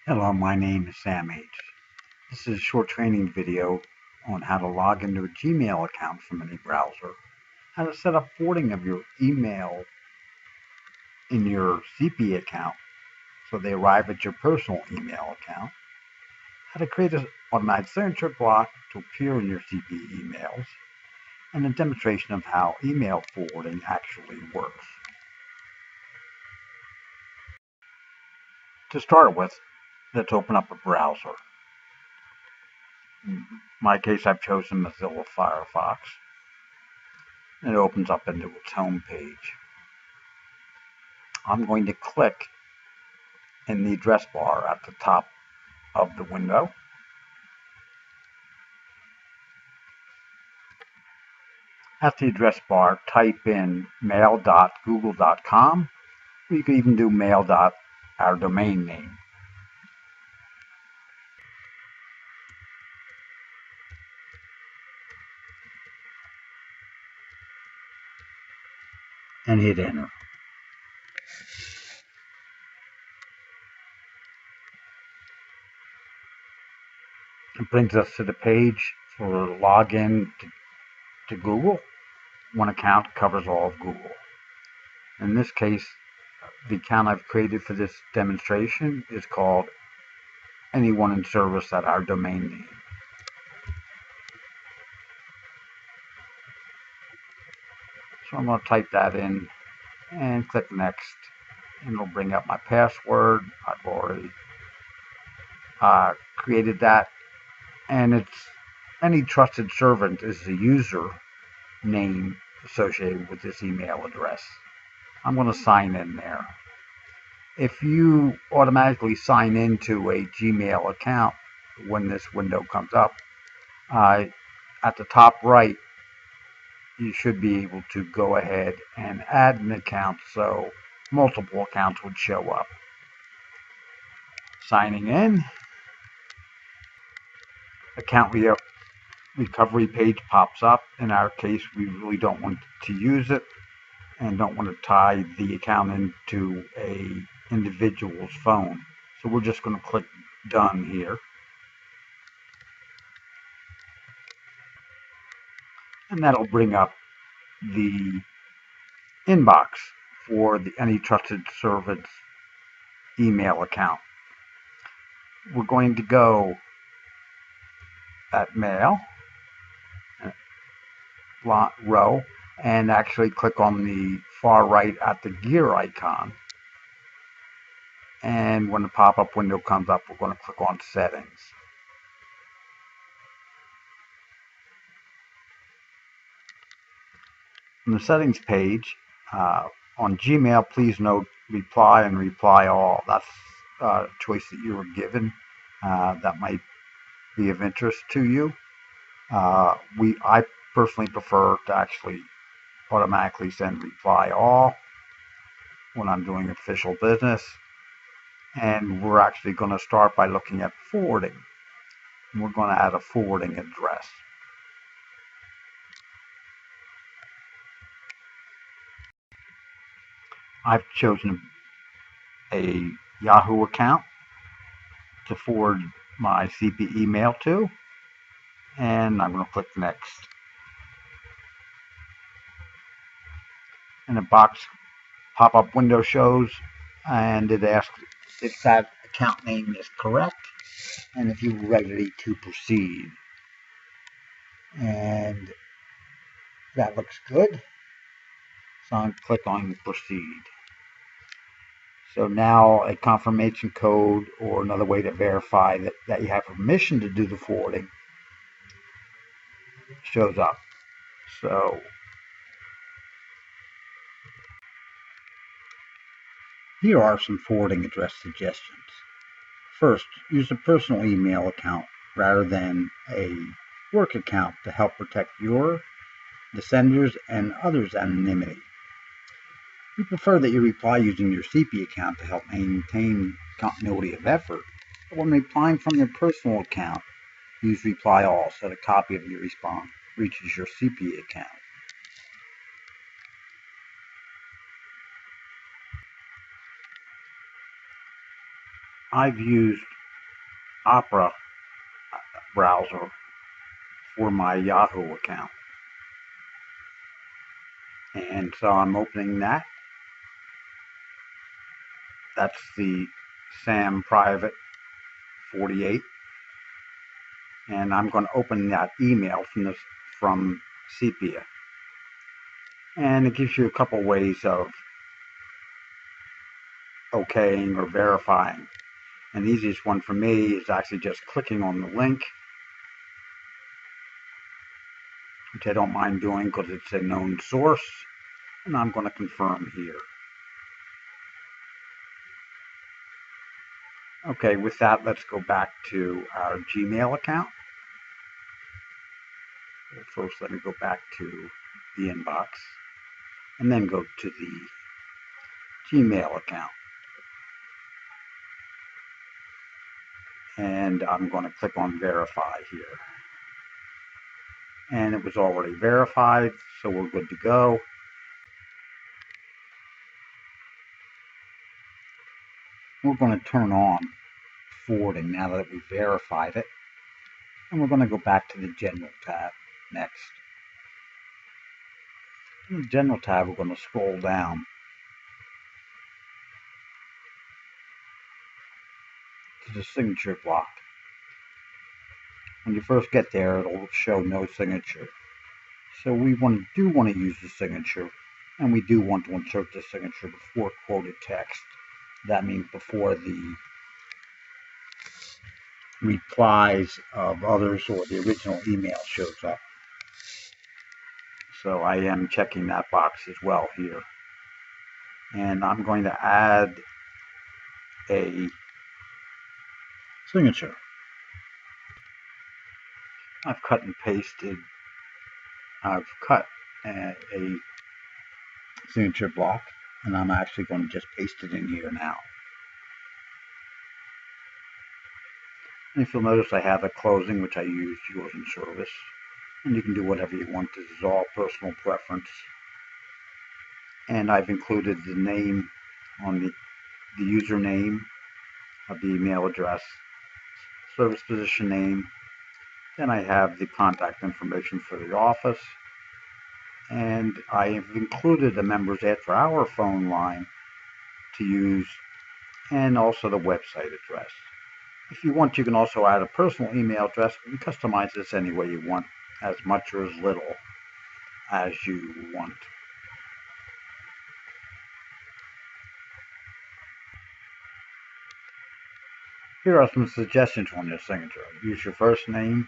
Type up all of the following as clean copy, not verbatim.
Hello, my name is Sam H. This is a short training video on how to log into a Gmail account from any browser, how to set up forwarding of your email in your CP account so they arrive at your personal email account, how to create an automatic signature block to appear in your CP emails, and a demonstration of how email forwarding actually works. To start with, let's open up a browser. In my case, I've chosen Mozilla Firefox. It opens up into its home page. I'm going to click in the address bar at the top of the window. At the address bar, type in mail.google.com, or you could even do mail.our domain name. And hit enter. It brings us to the page for login to Google. One account covers all of Google. In this case, the account I've created for this demonstration is called Anyone in Service at Our Domain Name. So I'm going to type that in and click next, and it'll bring up my password. I've already created that, and it's Any Trusted Servant is the user name associated with this email address. I'm going to sign in there. If you automatically sign into a Gmail account when this window comes up, at the top right, you should be able to go ahead and add an account so multiple accounts would show up. Signing in, account recovery page pops up. In our case, we really don't want to use it and don't want to tie the account into a individual's phone. So we're just going to click done here. And that'll bring up the inbox for the Any Trusted Servants email account. We're going to go at mail row and actually click on the far right at the gear icon. And when the pop-up window comes up, we're going to click on settings. On the settings page, on Gmail, please note reply and reply all. That's a choice that you were given that might be of interest to you. I personally prefer to actually automatically send reply all when I'm doing official business. And we're actually going to start by looking at forwarding. And we're going to add a forwarding address. I've chosen a Yahoo account to forward my CP email to, and I'm going to click next. And a box pop-up window shows, and it asks if that account name is correct and if you're ready to proceed. And that looks good, so I'll click on proceed. So now a confirmation code or another way to verify that you have permission to do the forwarding shows up. So here are some forwarding address suggestions. First, use a personal email account rather than a work account to help protect the sender's, and others' anonymity. We prefer that you reply using your CP account to help maintain continuity of effort, but when replying from your personal account, use reply all so that a copy of your response reaches your CP account. I've used Opera browser for my Yahoo account. And so I'm opening that. That's the SAM Private 48. And I'm going to open that email from Sepia. And it gives you a couple ways of okaying or verifying. And the easiest one for me is actually just clicking on the link, which I don't mind doing because it's a known source. And I'm going to confirm here. Okay, with that, let's go back to our Gmail account. First, let me go back to the inbox and then go to the Gmail account. And I'm going to click on verify here. And it was already verified, so we're good to go. We're going to turn on forwarding now that we've verified it. And we're going to go back to the General tab next. In the General tab, we're going to scroll down to the signature block. When you first get there, it'll show no signature. So we do want to use the signature, and we do want to insert the signature before quoted text. That means before the replies of others or the original email shows up. So I am checking that box as well here. And I'm going to add a signature. I've cut a signature block, and I'm actually going to just paste it in here now. And if you'll notice, I have a closing, which I used yours in service. And you can do whatever you want. This is all personal preference. And I've included the name on the username of the email address, service position name. Then I have the contact information for the office. And I have included a members after hour phone line to use, and also the website address. If you want, you can also add a personal email address and customize this any way you want, as much or as little as you want. Here are some suggestions on your signature. Use your first name,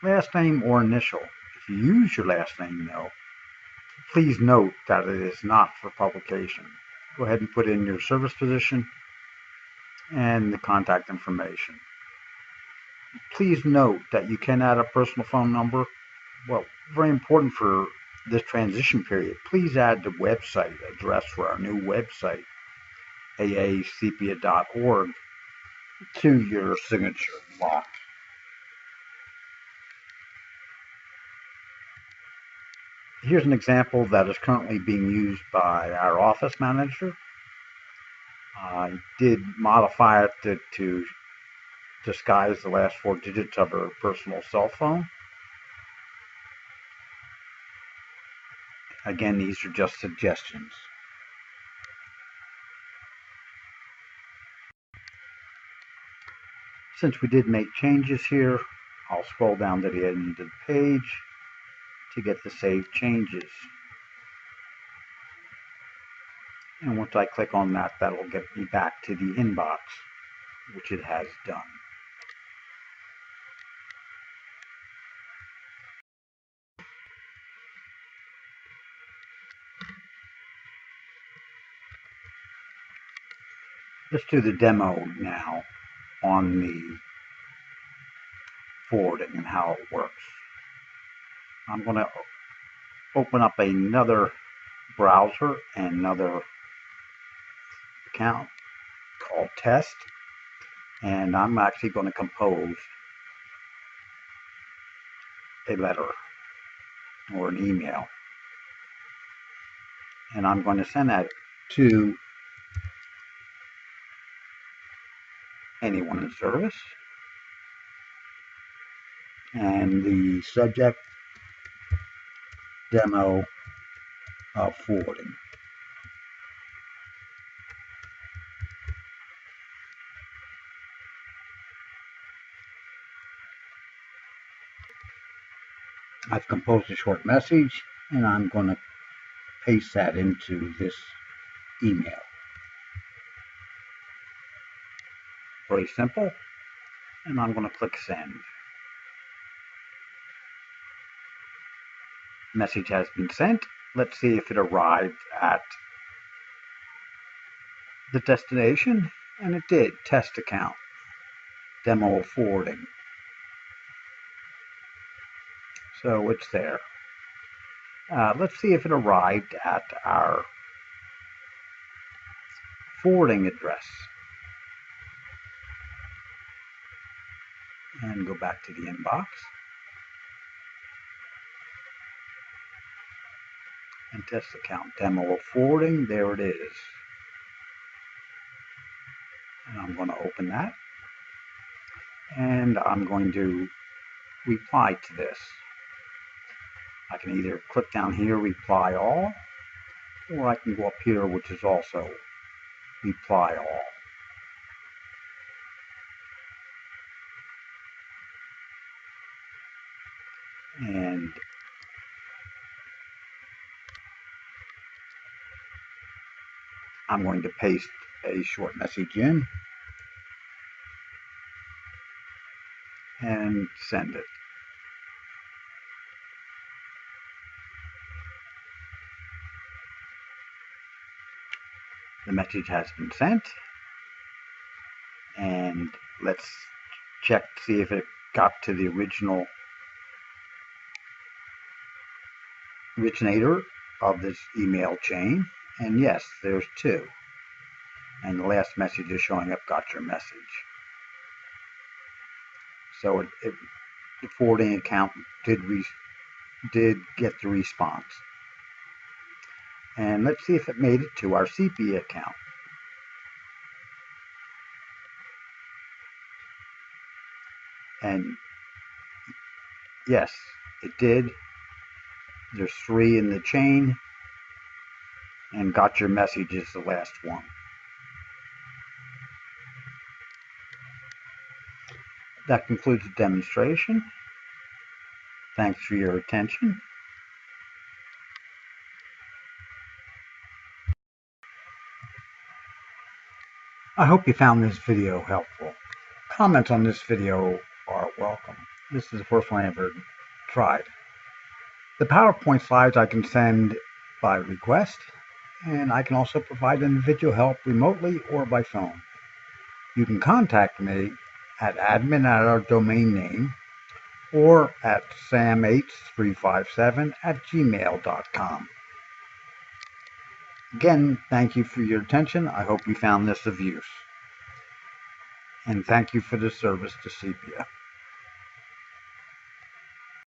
last name, or initial. If you use your last name, though, please note that it is not for publication. Go ahead and put in your service position and the contact information. Please note that you can add a personal phone number. Well, very important for this transition period, please add the website address for our new website, aasepia.org, to your signature block. Here's an example that is currently being used by our office manager. I did modify it to disguise the last 4 digits of her personal cell phone. Again, these are just suggestions. Since we did make changes here, I'll scroll down to the end of the page to get the save changes. And once I click on that, that'll get me back to the inbox, which it has done. Let's do the demo now on the forwarding and how it works. I'm going to open up another browser and another account called Test, and I'm actually going to compose a letter or an email, and I'm going to send that to anyone in service. and the subject, demo of forwarding. I've composed a short message, and I'm going to paste that into this email. Very simple. And I'm going to click send. Message has been sent. Let's see if it arrived at the destination, and it did. Test account, demo of forwarding. So it's there. Let's see if it arrived at our forwarding address. And go back to the inbox. And test account, demo of forwarding. There it is. And I'm going to open that. And I'm going to reply to this. I can either click down here, reply all, or I can go up here, which is also reply all. And I'm going to paste a short message in and send it. The message has been sent, and let's check to see if it got to the originator of this email chain. And yes, there's two. And the last message is showing up, got your message. So the forwarding account did get the response. And let's see if it made it to our Sepia account. And yes, it did. There's 3 in the chain, and got your message is the last one. That concludes the demonstration. Thanks for your attention. I hope you found this video helpful. Comments on this video are welcome. This is the first one I ever tried. The PowerPoint slides I can send by request, and I can also provide individual help remotely or by phone. You can contact me at admin at our domain name or at sam8357@gmail.com. Again, thank you for your attention. I hope you found this of use. And thank you for the service to Sepia.